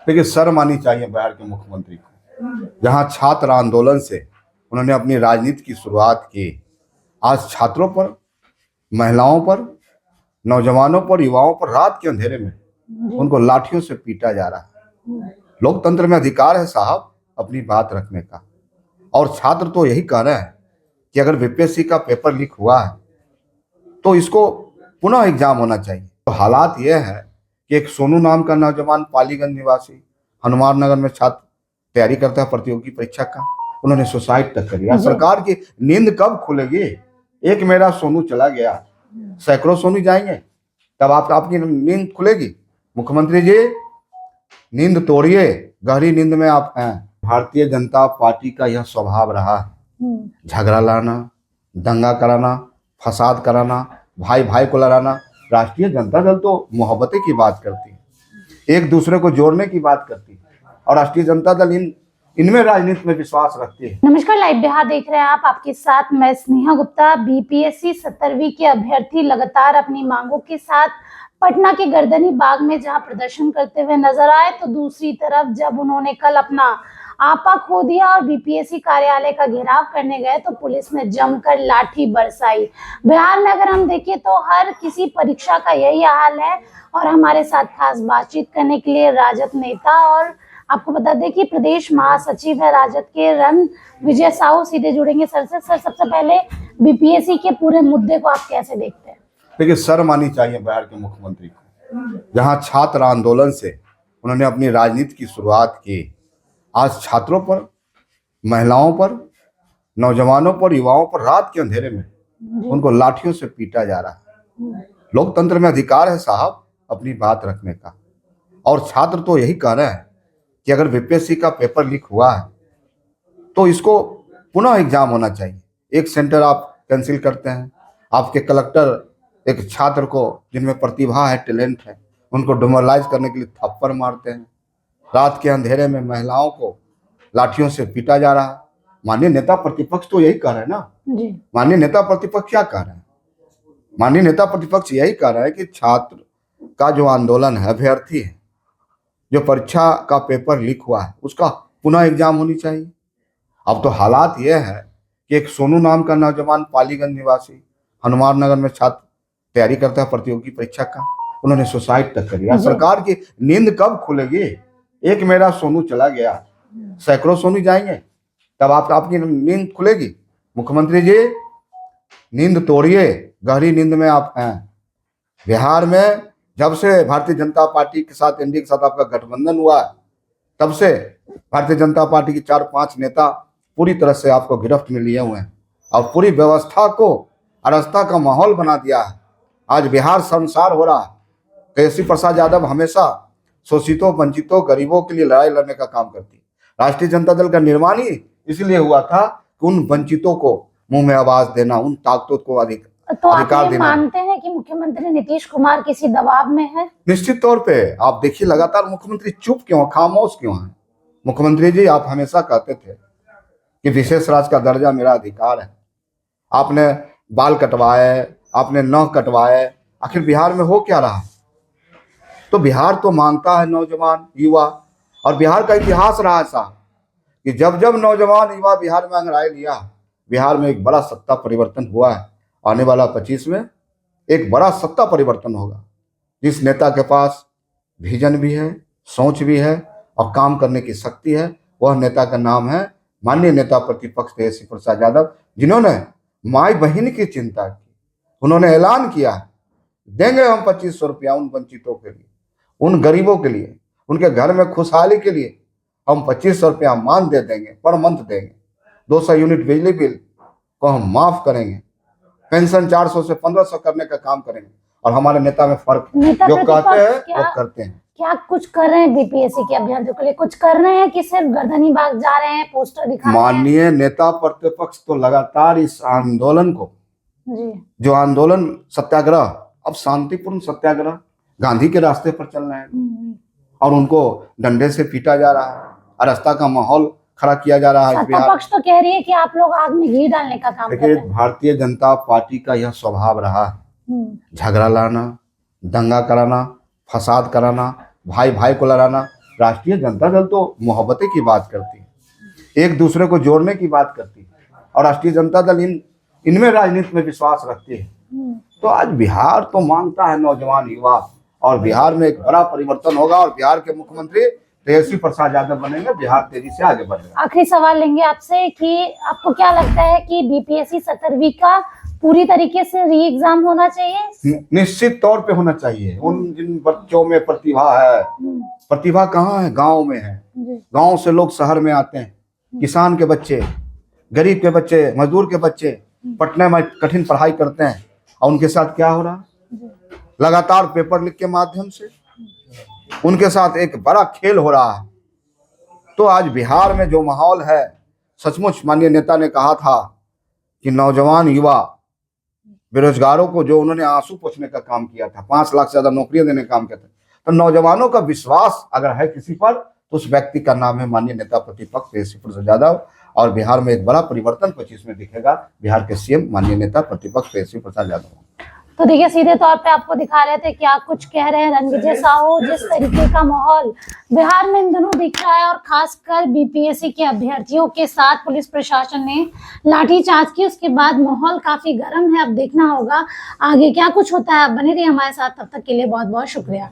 देखिए, शर्म आनी चाहिए बिहार के मुख्यमंत्री को। जहां छात्र आंदोलन से उन्होंने अपनी राजनीति की शुरुआत की, आज छात्रों पर, महिलाओं पर, नौजवानों पर, युवाओं पर रात के अंधेरे में उनको लाठियों से पीटा जा रहा है। लोकतंत्र में अधिकार है साहब अपनी बात रखने का। और छात्र तो यही कह रहे हैं कि अगर बीपीएससी का पेपर लीक हुआ है तो इसको पुनः एग्जाम होना चाहिए। तो हालात यह है कि एक सोनू नाम का नौजवान, पालीगंज निवासी, हनुमान नगर में छात्र तैयारी करता है प्रतियोगी परीक्षा का, उन्होंने सुसाइड तक कर लिया। सरकार की नींद कब खुलेगी? एक मेरा सोनू चला गया, सैकड़ों सोनू जाएंगे, तब आपकी नींद खुलेगी? मुख्यमंत्री जी, नींद तोड़िए, गहरी नींद में आप हैं। भारतीय जनता पार्टी का यह स्वभाव रहा है, झगड़ा लाना, दंगा कराना, फसाद कराना, भाई भाई को लड़ाना। राष्ट्रीय जनता दल तो मोहब्बतें की बात करती है, एक दूसरे को जोड़ने की बात करती है, और राष्ट्रीय जनता दल इनमें राजनीति में विश्वास रखती है। नमस्कार, लाइव बिहार देख रहे हैं आप। आपके साथ मैं स्नेहा गुप्ता। बीपीएससी 17वीं के अभ्यर्थी लगातार अपनी मांगों के साथ पटना के गर्दनी बाग में जहां प्रदर्शन करते हुए नजर आए, तो दूसरी तरफ जब उन्होंने कल अपना आपा खो दिया और बीपीएससी कार्यालय का घेराव करने गए तो पुलिस ने जमकर लाठी बरसाई। बिहार में अगर हम देखें तो हर किसी परीक्षा का यही हाल है। और हमारे साथ खास बातचीत करने के लिए राजद नेता और आपको बता दें कि प्रदेश महासचिव है राजद के रणविजय साहू सीधे जुड़ेंगे सर से। सर, सबसे पहले बीपीएससी के पूरे मुद्दे को आप कैसे देखते हैं? देखिए, शर्म आनी चाहिए बिहार के मुख्यमंत्री को। जहां छात्र आंदोलन से उन्होंने अपनी राजनीति की शुरुआत की, आज छात्रों पर, महिलाओं पर, नौजवानों पर, युवाओं पर रात के अंधेरे में उनको लाठियों से पीटा जा रहा है। लोकतंत्र में अधिकार है साहब अपनी बात रखने का। और छात्र तो यही कह रहे हैं कि अगर बीपीएससी का पेपर लीक हुआ है तो इसको पुनः एग्जाम होना चाहिए। एक सेंटर आप कैंसिल करते हैं, आपके कलेक्टर एक छात्र को जिनमें प्रतिभा है, टैलेंट है, उनको डिमोरलाइज करने के लिए थप्पड़ मारते हैं। रात के अंधेरे में महिलाओं को लाठियों से पीटा जा रहा है। माननीय नेता प्रतिपक्ष तो यही कह रहे हैं ना जी। माननीय नेता प्रतिपक्ष क्या कह रहे हैं? माननीय नेता प्रतिपक्ष यही कह रहे हैं कि छात्र का जो आंदोलन है, अभ्यर्थी है, जो परीक्षा का पेपर लीक हुआ है, उसका पुनः एग्जाम होनी चाहिए। अब तो हालात यह है कि एक सोनू नाम का नौजवान, पालीगंज निवासी, हनुमान नगर में छात्र तैयारी करता है प्रतियोगी परीक्षा का, उन्होंने सुसाइड तक कर लिया। सरकार की नींद कब खुलेगी? एक मेरा सोनू चला गया, सैकड़ों सोनू जाएंगे, तब आपकी नींद खुलेगी? मुख्यमंत्री जी, नींद तोड़िए, गहरी नींद में आप हैं। बिहार में जब से भारतीय जनता पार्टी के साथ, एनडीए के साथ आपका गठबंधन हुआ है, तब से भारतीय जनता पार्टी के 4-5 नेता पूरी तरह से आपको गिरफ्त में लिए हुए हैं और पूरी व्यवस्था को अराजकता का माहौल बना दिया है। आज बिहार शर्मसार हो रहा है। तेजस्वी प्रसाद यादव हमेशा शोषितों, वंचितों, गरीबों के लिए लड़ाई लड़ने का काम करती है। राष्ट्रीय जनता दल का निर्माण ही इसलिए हुआ था कि उन वंचितों को मुंह में आवाज देना, उन ताकतों को अधिकार देना। मानते हैं कि मुख्यमंत्री नीतीश कुमार किसी दबाव में है? निश्चित तौर पे। आप देखिए, लगातार मुख्यमंत्री चुप क्यों, खामोश क्यों है? मुख्यमंत्री जी, आप हमेशा कहते थे कि विशेष राज्य का दर्जा मेरा अधिकार है। आपने बाल कटवाए, आपने नह कटवाए, आखिर बिहार में हो क्या रहा? तो बिहार तो मांगता है नौजवान, युवा, और बिहार का इतिहास रहा है साहब कि जब जब नौजवान, युवा बिहार में अंगड़ाई लिया, बिहार में एक बड़ा सत्ता परिवर्तन हुआ है। आने वाला 25 में एक बड़ा सत्ता परिवर्तन होगा। जिस नेता के पास विजन भी है, सोच भी है और काम करने की शक्ति है, वह नेता का नाम है माननीय नेता प्रतिपक्ष तेजस्वी प्रसाद यादव, जिन्होंने माई बहन की चिंता की। उन्होंने ऐलान किया है, देंगे हम 2500 रुपया उन वंचितों के लिए, उन गरीबों के लिए, उनके घर में खुशहाली के लिए हम 2500 रुपया मान दे देंगे, पर मंथ देंगे। 200 यूनिट बिजली बिल को हम माफ करेंगे, पेंशन 400 से 1500 करने का काम करेंगे। और हमारे नेता में फर्क, जो कहते हैं वो करते हैं। क्या कुछ कर रहे हैं बीपीएससी के अभ्यर्थियों के लिए? कुछ कर रहे हैं कि सिर्फ गर्दनी बाग जा रहे हैं, पोस्टर दिखा रहे हैं? माननीय नेता प्रतिपक्ष तो लगातार इस आंदोलन को जी, जो आंदोलन सत्याग्रह, अब शांतिपूर्ण सत्याग्रह, गांधी के रास्ते पर चल रहे हैं और उनको डंडे से पीटा जा रहा है, अराजकता का माहौल खड़ा किया जा रहा है। सत्ता पक्ष तो कह रही है कि आप लोग आग में घी डालने का काम कर रहे हैं। भारतीय जनता पार्टी का यह स्वभाव रहा है, झगड़ा लाना, दंगा कराना, फसाद कराना, भाई भाई को लड़ाना। राष्ट्रीय जनता दल तो मोहब्बतें की बात करती है, एक दूसरे को जोड़ने की बात करती है, और राष्ट्रीय जनता दल इनमें राजनीति में विश्वास रखती है। तो आज बिहार तो मांगता है नौजवान युवा, और बिहार में एक बड़ा परिवर्तन होगा, और बिहार के मुख्यमंत्री तेजस्वी प्रसाद यादव बनेंगे। बिहार तेजी से आगे बढ़ेगा। आखिरी सवाल लेंगे आपसे कि आपको क्या लगता है कि बीपीएससी 17वीं का पूरी तरीके से री एग्जाम होना चाहिए? निश्चित तौर पे होना चाहिए। उन जिन बच्चों में प्रतिभा है, प्रतिभा कहाँ है? गांव में है। गांव से लोग शहर में आते हैं, किसान के बच्चे, गरीब के बच्चे, मजदूर के बच्चे पटना में कठिन पढ़ाई करते हैं, और उनके साथ क्या हो रहा? लगातार पेपर लीक के माध्यम से उनके साथ एक बड़ा खेल हो रहा है। तो आज बिहार में जो माहौल है, सचमुच माननीय नेता ने कहा था कि नौजवान युवा बेरोजगारों को जो उन्होंने आंसू पोंछने का काम किया था, 5 लाख से ज्यादा नौकरियां देने का काम किया था, तो नौजवानों का विश्वास अगर है किसी पर, तो उस व्यक्ति का नाम है माननीय नेता प्रतिपक्ष तेजस्वी प्रसाद यादव। और बिहार में एक बड़ा परिवर्तन 25 में दिखेगा। बिहार के सीएम माननीय नेता प्रतिपक्ष तेजस्वी प्रसाद यादव। तो देखिए, सीधे तौर पे आपको दिखा रहे थे कि आप कुछ कह रहे हैं रणविजय साहू। जिस तरीके का माहौल बिहार में इन दिनों दिख रहा है, और खासकर बीपीएससी के अभ्यर्थियों के साथ पुलिस प्रशासन ने लाठीचार्ज की, उसके बाद माहौल काफी गर्म है। अब देखना होगा आगे क्या कुछ होता है। आप बने रहिए हमारे साथ, तब तक के लिए बहुत बहुत शुक्रिया।